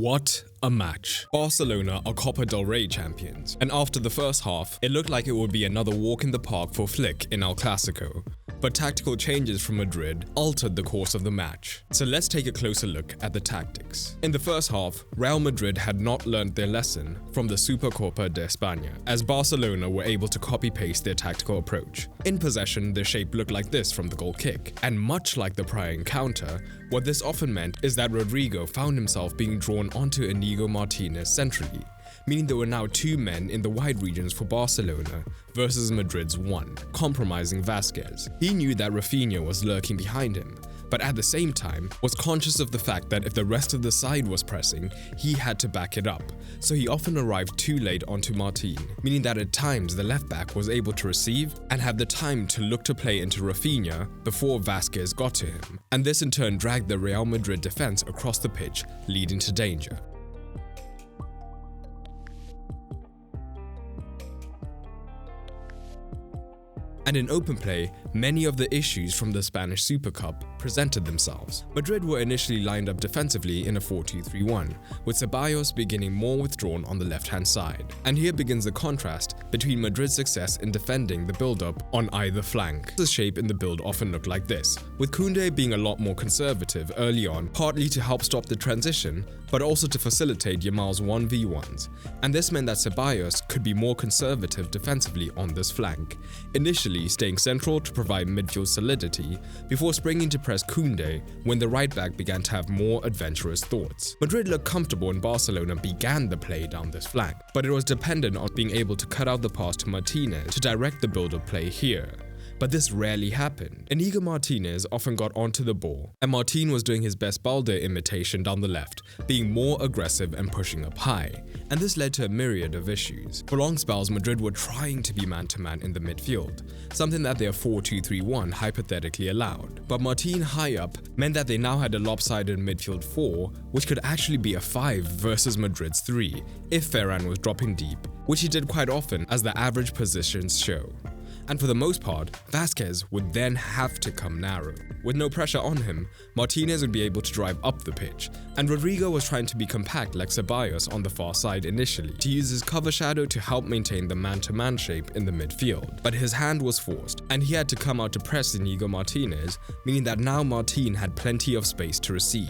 What a match. Barcelona are Copa del Rey champions, and after the first half, it looked like it would be another walk in the park for Flick in El Clasico. But tactical changes from Madrid altered the course of the match. So let's take a closer look at the tactics. In the first half, Real Madrid had not learned their lesson from the Supercopa de España, as Barcelona were able to copy-paste their tactical approach. In possession, their shape looked like this from the goal kick, and much like the prior encounter, what this often meant is that Rodrigo found himself being drawn onto Inigo Martinez centrally, meaning there were now two men in the wide regions for Barcelona versus Madrid's one, compromising Vasquez. He knew that Rafinha was lurking behind him, but at the same time was conscious of the fact that if the rest of the side was pressing, he had to back it up, so he often arrived too late onto Martin, meaning that at times the left back was able to receive and had the time to look to play into Rafinha before Vasquez got to him, and this in turn dragged the Real Madrid defense across the pitch, leading to danger. And in open play, many of the issues from the Spanish Super Cup presented themselves. Madrid were initially lined up defensively in a 4-2-3-1, with Ceballos beginning more withdrawn on the left-hand side. And here begins the contrast between Madrid's success in defending the build-up on either flank. The shape in the build often looked like this, with Koundé being a lot more conservative early on, partly to help stop the transition, but also to facilitate Yamal's 1v1s. And this meant that Ceballos could be more conservative defensively on this flank, initially staying central to provide midfield solidity before springing to press Koundé when the right back began to have more adventurous thoughts. Madrid looked comfortable and Barcelona began the play down this flank, but it was dependent on being able to cut out the pass to Martinez to direct the build-up play here. But this rarely happened. Inigo Martinez often got onto the ball, and Martin was doing his best Balde imitation down the left, being more aggressive and pushing up high, and this led to a myriad of issues. For long spells, Madrid were trying to be man-to-man in the midfield, something that their 4-2-3-1 hypothetically allowed. But Martin high up meant that they now had a lopsided midfield 4, which could actually be a 5 versus Madrid's 3, if Ferran was dropping deep, which he did quite often as the average positions show. And for the most part, Vasquez would then have to come narrow. With no pressure on him, Martinez would be able to drive up the pitch, and Rodrigo was trying to be compact like Ceballos on the far side initially, to use his cover shadow to help maintain the man-to-man shape in the midfield. But his hand was forced, and he had to come out to press Inigo Martinez, meaning that now Martin had plenty of space to receive.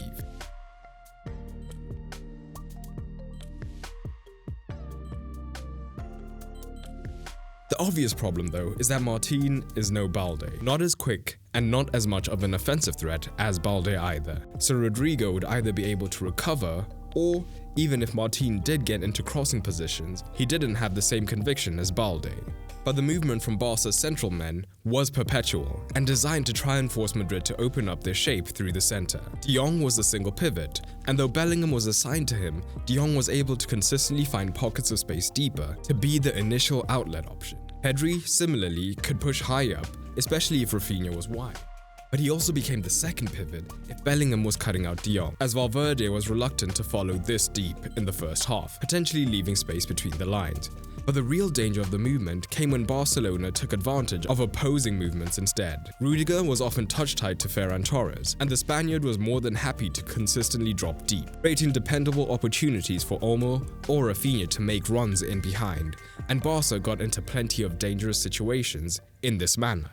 The obvious problem though is that Martin is no Balde, not as quick and not as much of an offensive threat as Balde either. So Rodrigo would either be able to recover, or even if Martin did get into crossing positions, he didn't have the same conviction as Balde. But the movement from Barca's central men was perpetual and designed to try and force Madrid to open up their shape through the center. De Jong was the single pivot, and though Bellingham was assigned to him, De Jong was able to consistently find pockets of space deeper to be the initial outlet option. Pedri, similarly, could push high up, especially if Rafinha was wide. But he also became the second pivot if Bellingham was cutting out De Jong, as Valverde was reluctant to follow this deep in the first half, potentially leaving space between the lines. But the real danger of the movement came when Barcelona took advantage of opposing movements instead. Rudiger was often touch-tight to Ferran Torres, and the Spaniard was more than happy to consistently drop deep, creating dependable opportunities for Olmo or Rafinha to make runs in behind, and Barca got into plenty of dangerous situations in this manner.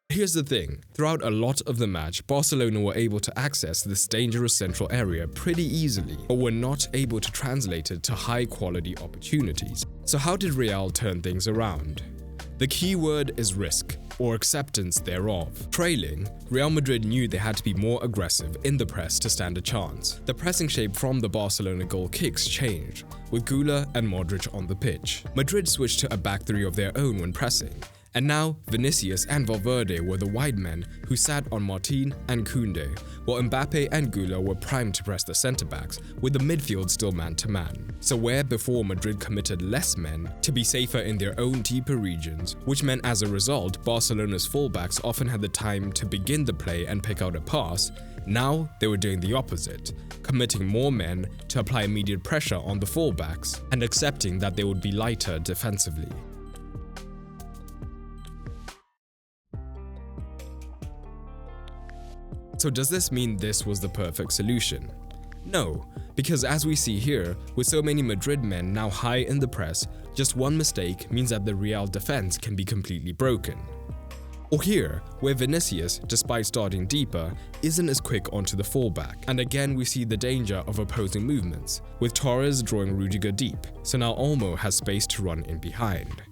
Here's the thing, throughout a lot of the match, Barcelona were able to access this dangerous central area pretty easily, but were not able to translate it to high-quality opportunities. So how did Real turn things around? The key word is risk, or acceptance thereof. Trailing, Real Madrid knew they had to be more aggressive in the press to stand a chance. The pressing shape from the Barcelona goal kicks changed, with Güler and Modric on the pitch. Madrid switched to a back three of their own when pressing, and now Vinicius and Valverde were the wide men who sat on Martin and Koundé, while Mbappe and Güler were primed to press the centre-backs, with the midfield still man-to-man. So where before Madrid committed less men to be safer in their own deeper regions, which meant as a result Barcelona's fullbacks often had the time to begin the play and pick out a pass, now they were doing the opposite, committing more men to apply immediate pressure on the fullbacks and accepting that they would be lighter defensively. So does this mean this was the perfect solution? No, because as we see here, with so many Madrid men now high in the press, just one mistake means that the Real defense can be completely broken. Or here, where Vinicius, despite starting deeper, isn't as quick onto the fallback, and again we see the danger of opposing movements, with Torres drawing Rudiger deep, so now Olmo has space to run in behind.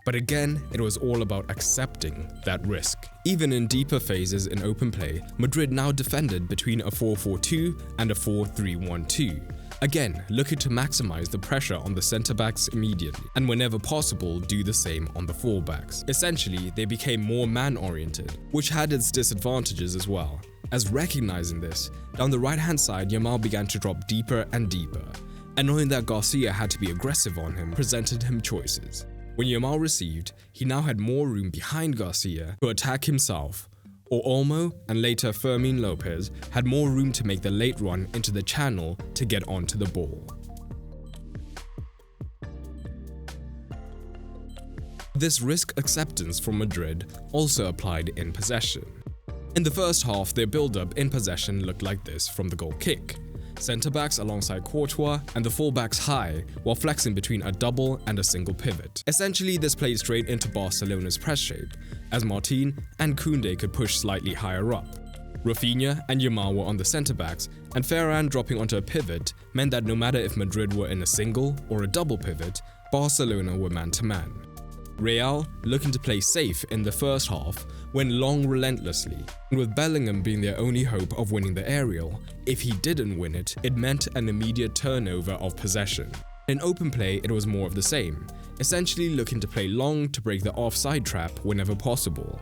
But again, it was all about accepting that risk. Even in deeper phases in open play, Madrid now defended between a 4-4-2 and a 4-3-1-2. Again, looking to maximize the pressure on the centre-backs immediately, and whenever possible, do the same on the full-backs. Essentially, they became more man-oriented, which had its disadvantages as well. As recognizing this, down the right-hand side, Yamal began to drop deeper and deeper, and knowing that Garcia had to be aggressive on him, presented him choices. When Yamal received, he now had more room behind Garcia to attack himself, or Olmo and later Fermin Lopez had more room to make the late run into the channel to get onto the ball. This risk acceptance from Madrid also applied in possession. In the first half, their build-up in possession looked like this from the goal kick. Centre-backs alongside Courtois and the full-backs high while flexing between a double and a single pivot. Essentially, this played straight into Barcelona's press shape, as Martin and Koundé could push slightly higher up. Rafinha and Yamal were on the centre-backs, and Ferran dropping onto a pivot meant that no matter if Madrid were in a single or a double pivot, Barcelona were man-to-man. Real, looking to play safe in the first half, went long relentlessly, and with Bellingham being their only hope of winning the aerial, if he didn't win it, it meant an immediate turnover of possession. In open play, it was more of the same, essentially looking to play long to break the offside trap whenever possible.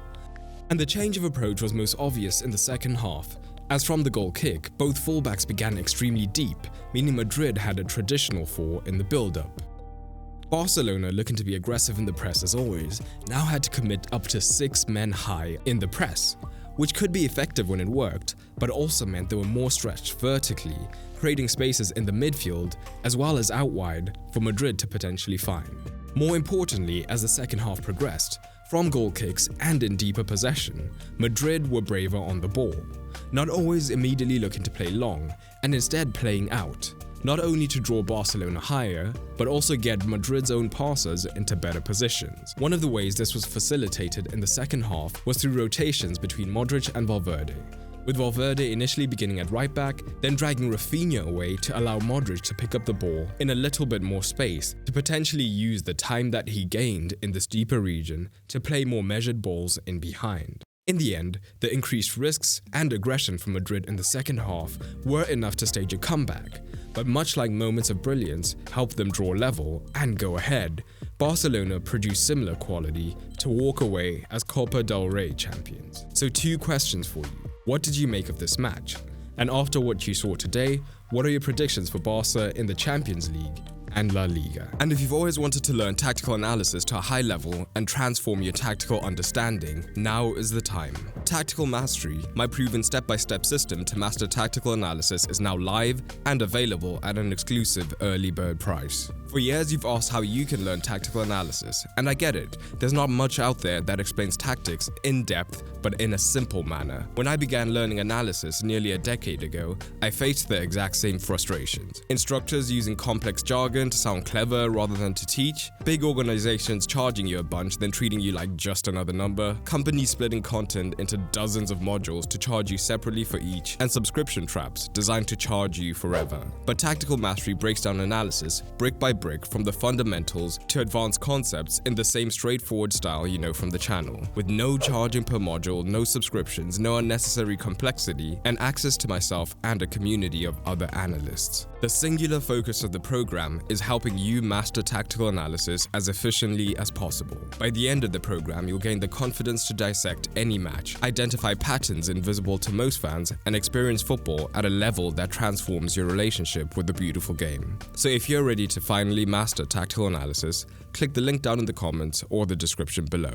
And the change of approach was most obvious in the second half, as from the goal kick, both fullbacks began extremely deep, meaning Madrid had a traditional 4 in the build-up. Barcelona, looking to be aggressive in the press as always, now had to commit up to 6 men high in the press, which could be effective when it worked, but also meant they were more stretched vertically, creating spaces in the midfield as well as out wide for Madrid to potentially find. More importantly, as the second half progressed, from goal kicks and in deeper possession, Madrid were braver on the ball, not always immediately looking to play long, and instead playing out. Not only to draw Barcelona higher, but also get Madrid's own passers into better positions. One of the ways this was facilitated in the second half was through rotations between Modric and Valverde, with Valverde initially beginning at right back, then dragging Rafinha away to allow Modric to pick up the ball in a little bit more space to potentially use the time that he gained in this deeper region to play more measured balls in behind. In the end, the increased risks and aggression from Madrid in the second half were enough to stage a comeback, but much like moments of brilliance helped them draw level and go ahead, Barcelona produced similar quality to walk away as Copa del Rey champions. So 2 questions for you. What did you make of this match? And after what you saw today, what are your predictions for Barca in the Champions League and La Liga? And if you've always wanted to learn tactical analysis to a high level and transform your tactical understanding, now is the time. Tactical Mastery, my proven step-by-step system to master tactical analysis, is now live and available at an exclusive early bird price. For years you've asked how you can learn tactical analysis, and I get it, there's not much out there that explains tactics in depth but in a simple manner. When I began learning analysis nearly a decade ago, I faced the exact same frustrations. Instructors using complex jargon to sound clever rather than to teach, big organizations charging you a bunch then treating you like just another number, companies splitting content into dozens of modules to charge you separately for each, and subscription traps designed to charge you forever. But Tactical Mastery breaks down analysis brick by brick from the fundamentals to advanced concepts in the same straightforward style you know from the channel, with no charging per module, no subscriptions, no unnecessary complexity, and access to myself and a community of other analysts. The singular focus of the program is helping you master tactical analysis as efficiently as possible. By the end of the program, you'll gain the confidence to dissect any match, identify patterns invisible to most fans, and experience football at a level that transforms your relationship with the beautiful game. So if you're ready to finally master tactical analysis, click the link down in the comments or the description below.